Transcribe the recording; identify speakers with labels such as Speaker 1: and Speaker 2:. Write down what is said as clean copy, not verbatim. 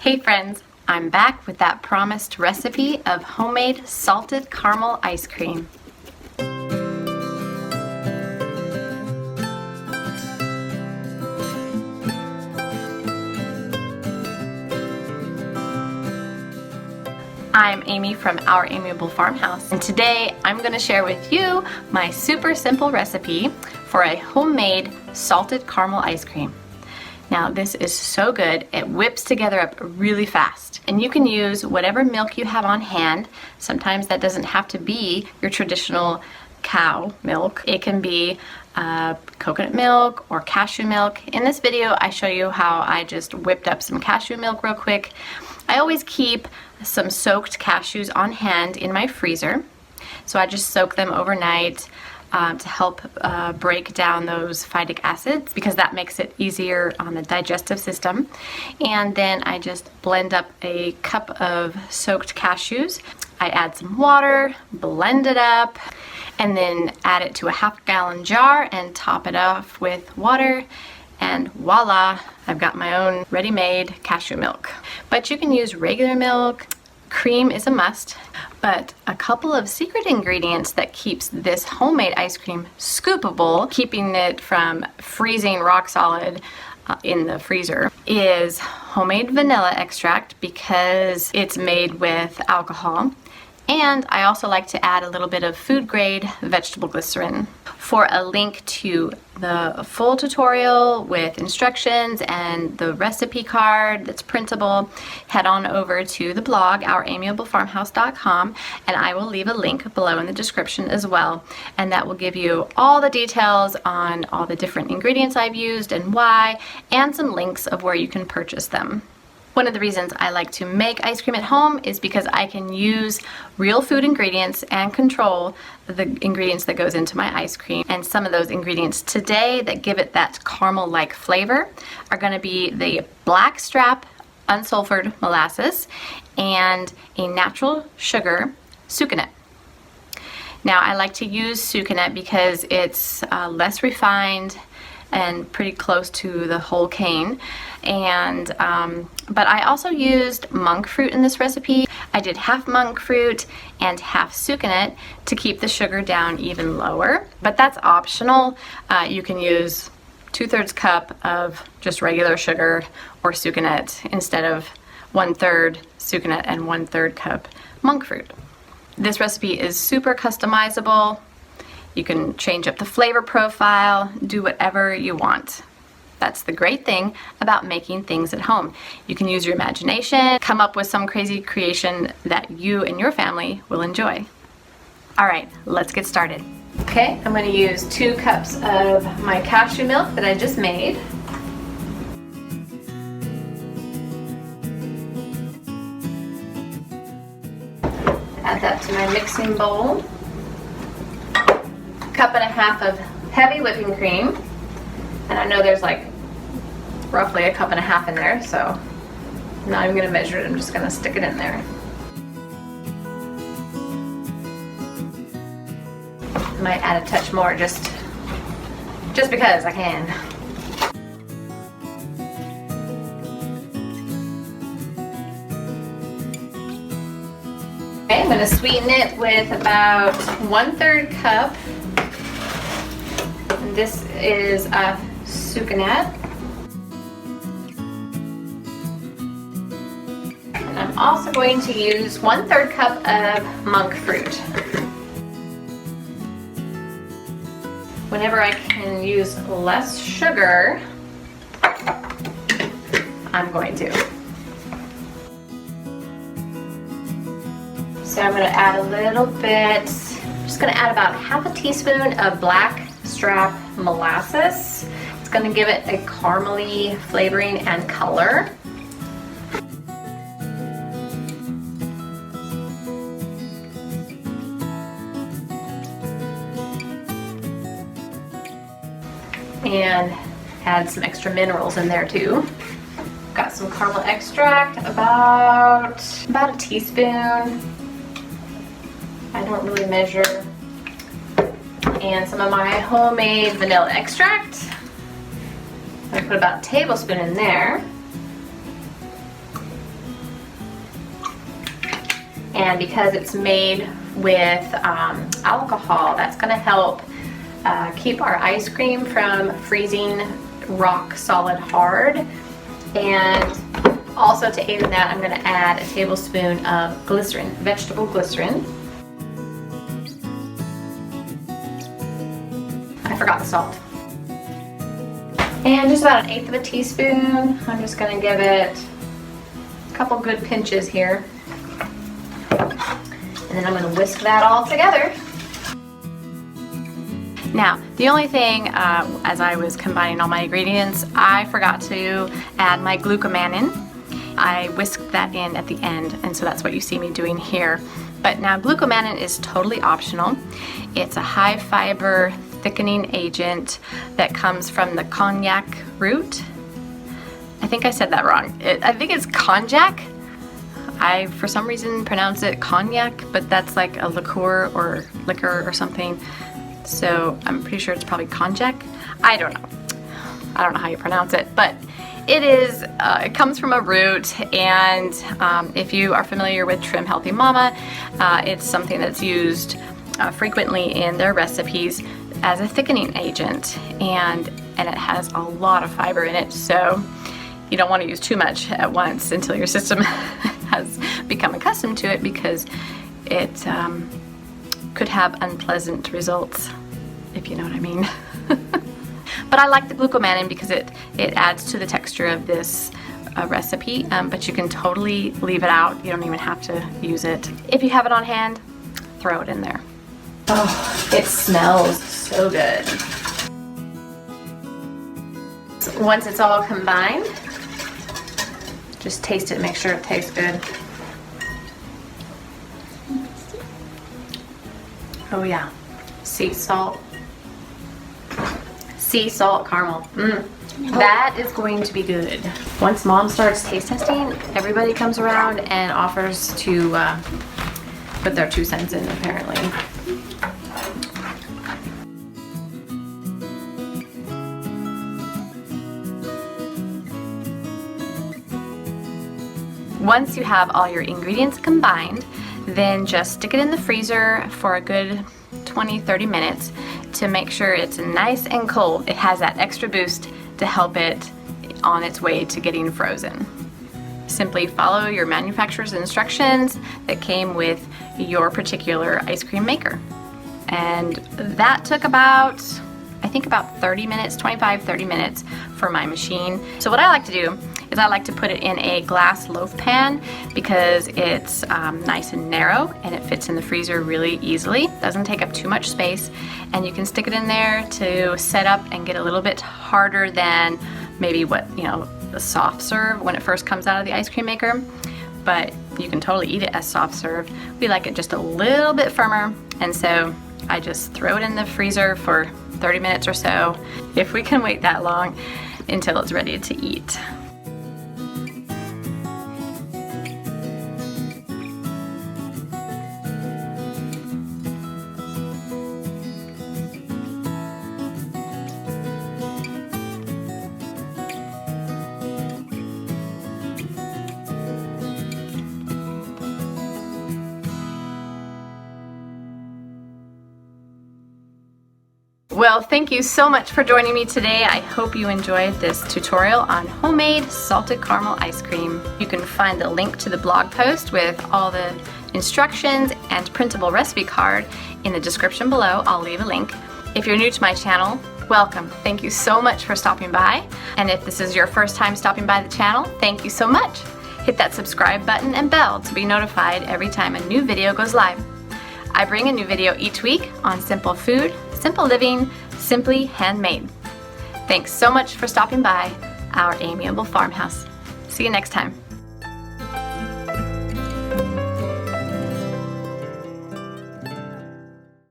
Speaker 1: Hey friends, I'm back with that promised recipe of homemade salted caramel ice cream. I'm Amy from Our Amiable Farmhouse, and today I'm going to share with you my super simple recipe for a homemade salted caramel ice cream. Now this is so good, it whips together up really fast, and you can use whatever milk you have on hand. Sometimes that doesn't have to be your traditional cow milk. It can be coconut milk or cashew milk. In this video I show you how I just whipped up some cashew milk real quick. I always keep some soaked cashews on hand in my freezer, so I just soak them overnight to help break down those phytic acids, because that makes it easier on the digestive system. And then I just blend up a cup of soaked cashews. I add some water, blend it up, and then add it to a half-gallon jar and top it off with water. And voila, I've got my own ready-made cashew milk. But you can use regular milk. Cream is a must, but a couple of secret ingredients that keeps this homemade ice cream scoopable, keeping it from freezing rock solid in the freezer, is homemade vanilla extract, because it's made with alcohol. And I also like to add a little bit of food grade vegetable glycerin. For a link to the full tutorial with instructions and the recipe card that's printable, head on over to the blog, ouramiablefarmhouse.com, and I will leave a link below in the description as well. And that will give you all the details on all the different ingredients I've used and why, and some links of where you can purchase them. One of the reasons I like to make ice cream at home is because I can use real food ingredients and control the ingredients that goes into my ice cream. And some of those ingredients today that give it that caramel-like flavor are going to be the blackstrap unsulfured molasses and a natural sugar, sucanat. Now I like to use sucanat because it's less refined and pretty close to the whole cane. And but I also used monk fruit in this recipe. I did half monk fruit and half sucanat to keep the sugar down even lower, but that's optional. You can use 2/3 cup of just regular sugar or sucanat instead of 1/3 sucanat and 1/3 cup monk fruit. This recipe is super customizable. You can change up the flavor profile, do whatever you want. That's the great thing about making things at home. You can use your imagination, come up with some crazy creation that you and your family will enjoy. All right, let's get started. Okay, I'm going to use 2 cups of my cashew milk that I just made. Add that to my mixing bowl. 1.5 cups of heavy whipping cream, and I know there's like roughly 1.5 cups in there, so I'm not even going to measure it, I'm just going to stick it in there. I might add a touch more just because I can. Okay, I'm going to sweeten it with about 1/3 cup. This is a sucanat. And I'm also going to use 1/3 cup of monk fruit. Whenever I can use less sugar, I'm going to. So I'm going to add a little bit, I'm just going to add about 1/2 teaspoon of blackstrap molasses. It's going to give it a caramely flavoring and color. And add some extra minerals in there too. Got some caramel extract, about a teaspoon. I don't really measure. And some of my homemade vanilla extract. I'm gonna put about a tablespoon in there. and because it's made with alcohol, that's going to help keep our ice cream from freezing rock solid hard. And also to aid in that, I'm going to add a tablespoon of glycerin, vegetable glycerin. I forgot the salt. And just about 1/8 of a teaspoon. I'm just going to give it a couple good pinches here. And then I'm going to whisk that all together. Now, the only thing, as I was combining all my ingredients, I forgot to add my glucomannan. I whisked that in at the end, and so that's what you see me doing here. But now glucomannan is totally optional. It's a high fiber thickening agent that comes from the cognac root. I think I said that wrong. I think it's konjac. I, for some reason, pronounce it cognac, but that's like a liqueur or something. So I'm pretty sure it's probably konjac. I don't know. I don't know how you pronounce it, but it is. It comes from a root, and if you are familiar with Trim Healthy Mama, it's something that's used frequently in their recipes as a thickening agent, and it has a lot of fiber in it, so you don't want to use too much at once until your system has become accustomed to it, because it could have unpleasant results, if you know what I mean. But I like the glucomannan because it adds to the texture of this recipe, but you can totally leave it out. You don't even have to use it. If you have it on hand, throw it in there. Oh, it smells so good. So once it's all combined, just taste it, make sure it tastes good. Oh yeah, sea salt caramel. That is going to be good. Once Mom starts taste testing, everybody comes around and offers to put their 2 cents in, apparently. Once you have all your ingredients combined, then just stick it in the freezer for a good 20-30 minutes to make sure it's nice and cold. It has that extra boost to help it on its way to getting frozen. Simply follow your manufacturer's instructions that came with your particular ice cream maker. And that took about, I think about 30 minutes, 25-30 minutes for my machine. So what I like to do is I like to put it in a glass loaf pan because it's nice and narrow and it fits in the freezer really easily. Doesn't take up too much space, and you can stick it in there to set up and get a little bit harder than maybe what, you know, the soft serve when it first comes out of the ice cream maker. But you can totally eat it as soft serve. We like it just a little bit firmer, and so I just throw it in the freezer for 30 minutes or so, if we can wait that long, until it's ready to eat. Well, thank you so much for joining me today. I hope you enjoyed this tutorial on homemade salted caramel ice cream. You can find the link to the blog post with all the instructions and printable recipe card in the description below. I'll leave a link. If you're new to my channel, welcome. Thank you so much for stopping by. And if this is your first time stopping by the channel, thank you so much. Hit that subscribe button and bell to be notified every time a new video goes live. I bring a new video each week on simple food, simple living, simply handmade. Thanks so much for stopping by our amiable farmhouse. See you next time.